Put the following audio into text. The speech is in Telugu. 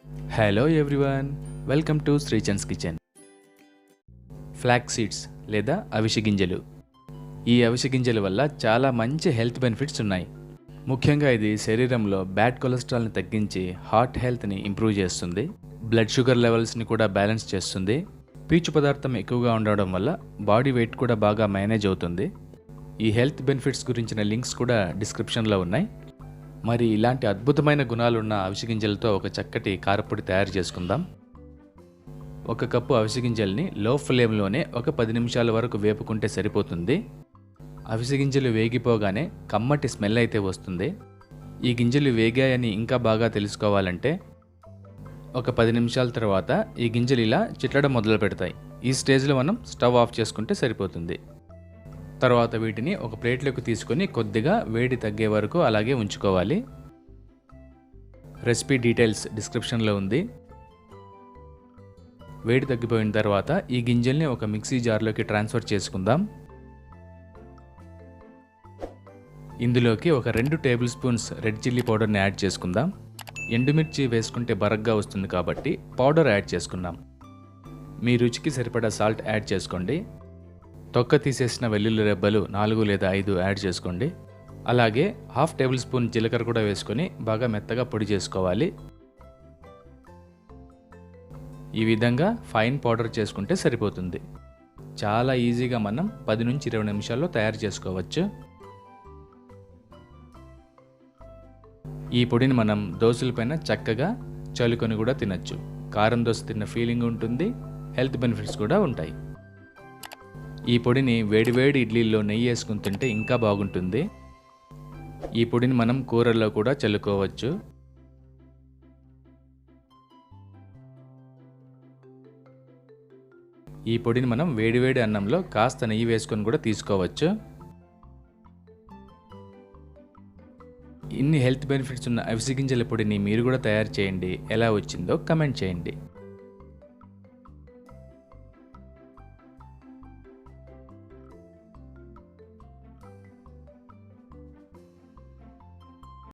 హలో ఎవ్రీవన్, వెల్కమ్ టు శ్రీచన్స్ కిచెన్. ఫ్లాక్స్ సీడ్స్ లేదా అవిసె గింజలు. ఈ అవిసె గింజల వల్ల చాలా మంచి హెల్త్ బెనిఫిట్స్ ఉన్నాయి. ముఖ్యంగా ఇది శరీరంలో బ్యాడ్ కొలెస్ట్రాల్ని తగ్గించి హార్ట్ హెల్త్ని ఇంప్రూవ్ చేస్తుంది. బ్లడ్ షుగర్ లెవెల్స్ని కూడా బ్యాలెన్స్ చేస్తుంది. పీచు పదార్థం ఎక్కువగా ఉండడం వల్ల బాడీ వెయిట్ కూడా బాగా మేనేజ్ అవుతుంది. ఈ హెల్త్ బెనిఫిట్స్ గురించిన లింక్స్ కూడా డిస్క్రిప్షన్లో ఉన్నాయి. మరి ఇలాంటి అద్భుతమైన గుణాలున్న అవిసె గింజలతో ఒక చక్కటి కారపొడి తయారు చేసుకుందాం. 1 కప్పు అవిసె గింజల్ని లో ఫ్లేమ్లోనే ఒక 10 నిమిషాల వరకు వేపుకుంటే సరిపోతుంది. అవిసె గింజలు వేగిపోగానే కమ్మటి స్మెల్ అయితే వస్తుంది. ఈ గింజలు వేగాయని ఇంకా బాగా తెలుసుకోవాలంటే ఒక 10 నిమిషాల తర్వాత ఈ గింజలు ఇలా చిట్లడం మొదలు పెడతాయి. ఈ స్టేజ్లో మనం స్టవ్ ఆఫ్ చేసుకుంటే సరిపోతుంది. తర్వాత వీటిని ఒక ప్లేట్లోకి తీసుకొని కొద్దిగా వేడి తగ్గే వరకు అలాగే ఉంచుకోవాలి. రెసిపీ డీటెయిల్స్ డిస్క్రిప్షన్లో ఉంది. వేడి తగ్గిపోయిన తర్వాత ఈ గింజల్ని ఒక మిక్సీ జార్లోకి ట్రాన్స్ఫర్ చేసుకుందాం. ఇందులోకి ఒక 2 టేబుల్ స్పూన్స్ రెడ్ చిల్లీ పౌడర్ని యాడ్ చేసుకుందాం. ఎండుమిర్చి వేసుకుంటే బరగ్గా వస్తుంది కాబట్టి పౌడర్ యాడ్ చేసుకుందాం. మీ రుచికి సరిపడా సాల్ట్ యాడ్ చేసుకోండి. తొక్క తీసేసిన వెల్లుల్లి రెబ్బలు 4 లేదా 5 యాడ్ చేసుకోండి. అలాగే 1/2 టేబుల్ స్పూన్ జీలకర్ర కూడా వేసుకొని బాగా మెత్తగా పొడి చేసుకోవాలి. ఈ విధంగా ఫైన్ పౌడర్ చేసుకుంటే సరిపోతుంది. చాలా ఈజీగా మనం 10 నుంచి 20 నిమిషాల్లో తయారు చేసుకోవచ్చు. ఈ పొడిని మనం దోశలపైన చక్కగా చల్లుకొని కూడా తినచ్చు. కారం దోశ తిన్న ఫీలింగ్ ఉంటుంది. హెల్త్ బెనిఫిట్స్ కూడా ఉంటాయి. ఈ పొడిని వేడివేడి ఇడ్లీల్లో నెయ్యి వేసుకుని తింటే ఇంకా బాగుంటుంది. ఈ పొడిని మనం కూరల్లో కూడా చల్లుకోవచ్చు. ఈ పొడిని మనం వేడివేడి అన్నంలో కాస్త నెయ్యి వేసుకొని కూడా తీసుకోవచ్చు. ఇన్ని హెల్త్ బెనిఫిట్స్ ఉన్న అవిసె గింజల పొడిని మీరు కూడా తయారు చేయండి. ఎలా వచ్చిందో కమెంట్ చేయండి.